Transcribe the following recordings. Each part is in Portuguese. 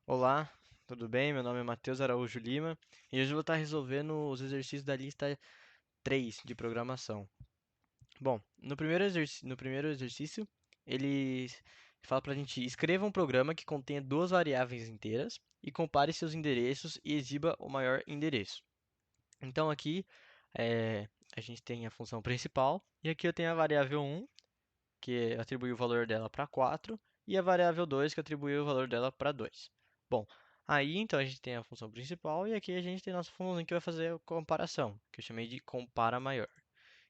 Olá, tudo bem? Meu nome é Matheus Araújo Lima e hoje eu vou estar resolvendo os exercícios da lista 3 de programação. Bom, no primeiro exercício, ele fala para a gente escreva um programa que contenha duas variáveis inteiras e compare seus endereços e exiba o maior endereço. Então aqui a gente tem a função principal e aqui eu tenho a variável 1, que atribui o valor dela para 4, e a variável 2, que atribui o valor dela para 2. Bom, aí então a gente tem a função principal e aqui a gente tem a nossa função que vai fazer a comparação, que eu chamei de compara maior.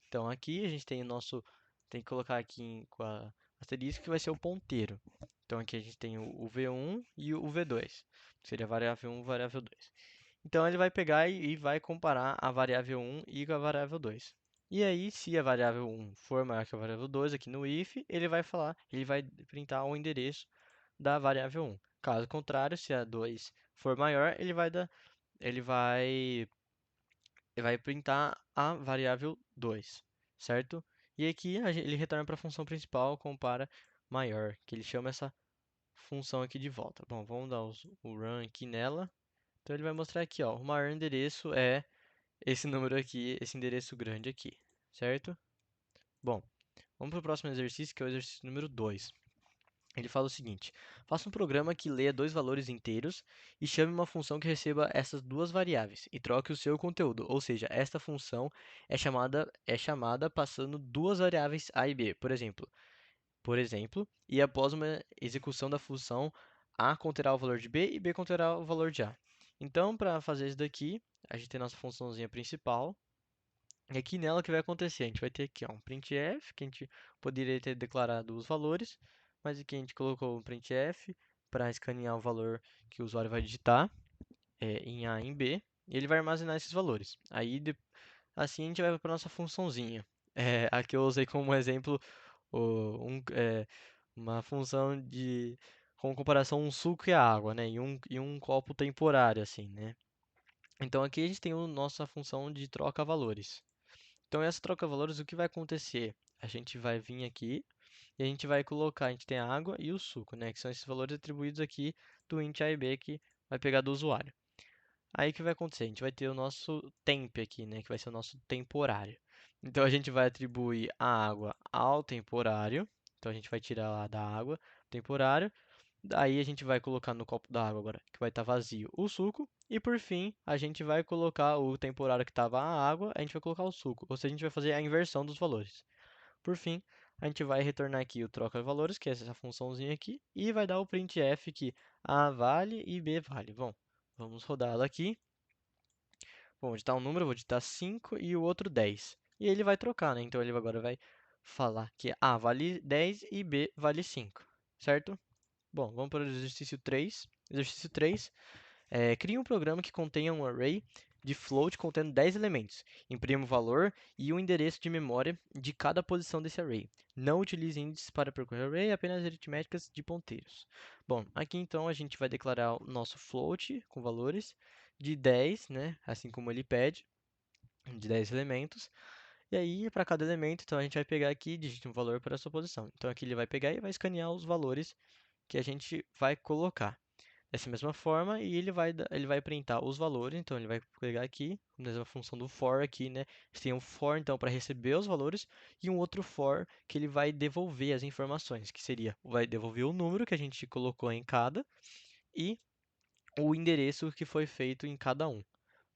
Então aqui a gente tem o nosso, tem que colocar aqui com a asterisco que vai ser o ponteiro. Então aqui a gente tem o V1 e o V2, que seria a variável 1 e a variável 2. Então ele vai pegar e vai comparar a variável 1 e com a variável 2. E aí, se a variável 1 for maior que a variável 2 aqui no if, ele vai printar o endereço da variável 1. Caso contrário, se a 2 for maior, ele vai, ele vai printar a variável 2, certo? E aqui ele retorna para a função principal, compara maior, que ele chama essa função aqui de volta. Bom, vamos dar o run aqui nela. Então ele vai mostrar aqui, ó, o maior endereço é esse número aqui, esse endereço grande aqui, certo? Bom, vamos para o próximo exercício, que é o exercício número 2. Ele fala o seguinte: faça um programa que leia dois valores inteiros e chame uma função que receba essas duas variáveis e troque o seu conteúdo. Ou seja, esta função é chamada passando duas variáveis a e b. Por exemplo, e após uma execução da função, A conterá o valor de B e B conterá o valor de A. Então, para fazer isso daqui, a gente tem nossa funçãozinha principal, e aqui nela o que vai acontecer? A gente vai ter aqui ó, um printf, que a gente poderia ter declarado os valores, mas aqui a gente colocou um printf para escanear o valor que o usuário vai digitar em A e em B, e ele vai armazenar esses valores. Aí, assim, a gente vai para a nossa funçãozinha. Aqui eu usei como exemplo uma função com comparação um suco e a água, né? E um copo temporário, assim, né? Então aqui a gente tem a nossa função de troca-valores. Então essa troca-valores, o que vai acontecer? A gente vai vir aqui e a gente vai colocar, a gente tem a água e o suco, né? Que são esses valores atribuídos aqui do int a e b que vai pegar do usuário. Aí o que vai acontecer? A gente vai ter o nosso temp aqui, né? Que vai ser o nosso temporário. Então a gente vai atribuir a água ao temporário. Então a gente vai tirar lá da água temporário. Daí a gente vai colocar no copo da água agora, que vai estar vazio, o suco. E por fim, a gente vai colocar o temporário que estava a água, a gente vai colocar o suco. Ou seja, a gente vai fazer a inversão dos valores. Por fim, a gente vai retornar aqui o troca-valores, que é essa funçãozinha aqui, e vai dar o printf que A vale e B vale. Bom, vamos rodá-la aqui. Bom, digitar um número, vou digitar 5 e o outro 10. E ele vai trocar, né? Então ele agora vai falar que A vale 10 e B vale 5, certo? Bom, vamos para o exercício 3. Exercício 3 crie um programa que contenha um array de float contendo 10 elementos. Imprima o valor e o endereço de memória de cada posição desse array. Não utilize índices para percorrer o array, apenas aritméticas de ponteiros. Bom, aqui então a gente vai declarar o nosso float com valores de 10, né? Assim como ele pede, de 10 elementos. E aí, para cada elemento, então a gente vai pegar aqui e digita um valor para a sua posição. Então aqui ele vai pegar e vai escanear os valores que a gente vai colocar. Dessa mesma forma, e ele vai printar os valores, então ele vai pegar aqui, a função do for aqui, né? A gente tem um for, então, para receber os valores, e um outro for que ele vai devolver as informações, que seria, vai devolver o número que a gente colocou em cada, e o endereço que foi feito em cada um.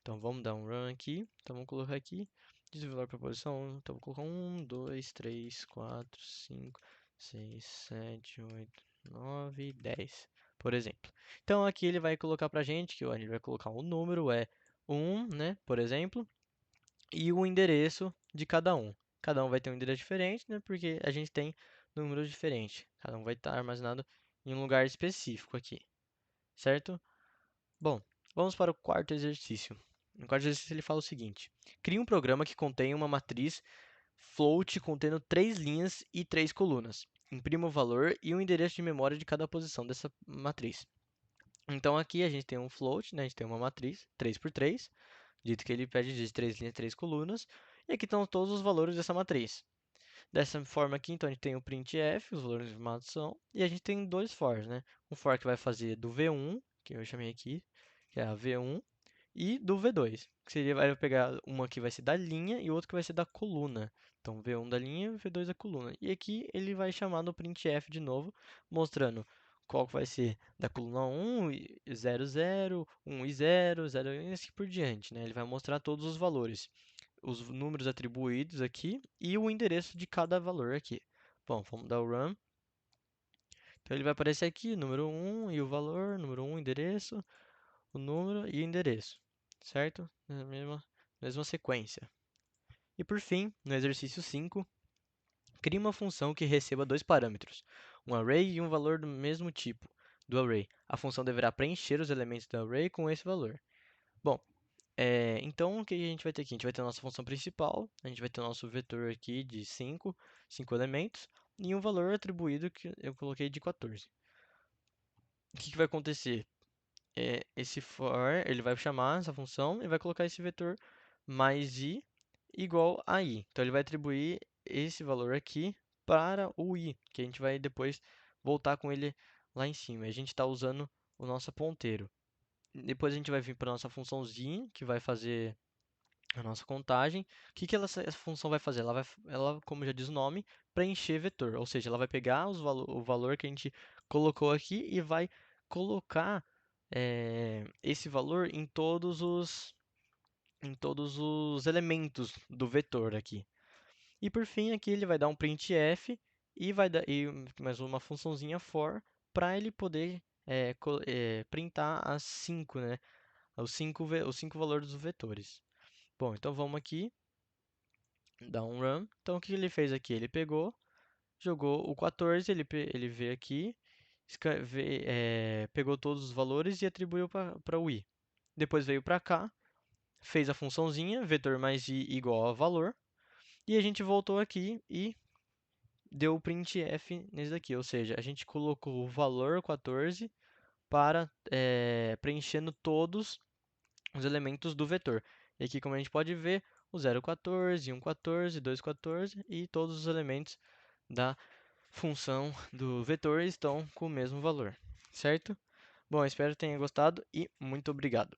Então, vamos dar um run aqui, então vamos colocar aqui, valor para posição, então vou colocar 1, 2, 3, 4, 5, 6, 7, 8, 9, 10, por exemplo. Então aqui ele vai colocar pra gente que ele vai colocar o número é 1, né, por exemplo, e o endereço de cada um. Cada um vai ter um endereço diferente, né, porque a gente tem números diferentes. Cada um vai estar armazenado em um lugar específico aqui, certo? Bom, vamos para o quarto exercício. No quarto exercício ele fala o seguinte: crie um programa que contenha uma matriz float contendo três linhas e três colunas. Imprima o valor e o endereço de memória de cada posição dessa matriz. Então aqui a gente tem um float, né? A gente tem uma matriz 3 por 3, dito que ele pede de três linhas e três colunas, e aqui estão todos os valores dessa matriz. Dessa forma aqui, então, a gente tem o printf, os valores de informação, e a gente tem dois fors, né? Um for que vai fazer do v1, que eu chamei aqui, que é a V1, e do V2, que seria, vai pegar uma que vai ser da linha e outra que vai ser da coluna. Então, V1 da linha e V2 da coluna. E aqui ele vai chamar no printf de novo, mostrando qual que vai ser da coluna 1, 0, 0, 1 e 0, 0 e assim por diante, né? Ele vai mostrar todos os valores, os números atribuídos aqui e o endereço de cada valor aqui. Bom, vamos dar o run. Então ele vai aparecer aqui, número 1 e o valor, número 1, endereço, o número e o endereço, certo? Na mesma sequência. E por fim, no exercício 5, crie uma função que receba dois parâmetros, um array e um valor do mesmo tipo do array. A função deverá preencher os elementos do array com esse valor. Bom, então o que a gente vai ter aqui? A gente vai ter a nossa função principal, a gente vai ter o nosso vetor aqui de 5 elementos, e um valor atribuído que eu coloquei de 14. O que vai acontecer? Esse for, ele vai chamar essa função e vai colocar esse vetor mais i igual a i. Então ele vai atribuir esse valor aqui para o i, que a gente vai depois voltar com ele lá em cima. A gente está usando o nosso ponteiro. Depois a gente vai vir para a nossa funçãozinha, que vai fazer a nossa contagem. O que essa função vai fazer? Ela, como já diz o nome, preencher vetor. Ou seja, ela vai pegar o valor que a gente colocou aqui e vai colocar esse valor em todos os elementos do vetor aqui. E por fim, aqui ele vai dar um printf e vai dar mais uma funçãozinha for para ele poder printar as 5, né? Os 5 valores dos vetores. Bom, então vamos aqui, dar um run. Então o que ele fez aqui? Ele pegou, jogou o 14, ele veio aqui, pegou todos os valores e atribuiu para o i. Depois veio para cá, fez a funçãozinha, vetor mais i igual a valor, e a gente voltou aqui e deu o printf nesse daqui, ou seja, a gente colocou o valor 14 para preenchendo todos os elementos do vetor. E aqui, como a gente pode ver, o 0,14, 1,14, 2,14 e todos os elementos da função do vetor estão com o mesmo valor, certo? Bom, espero que tenha gostado e muito obrigado.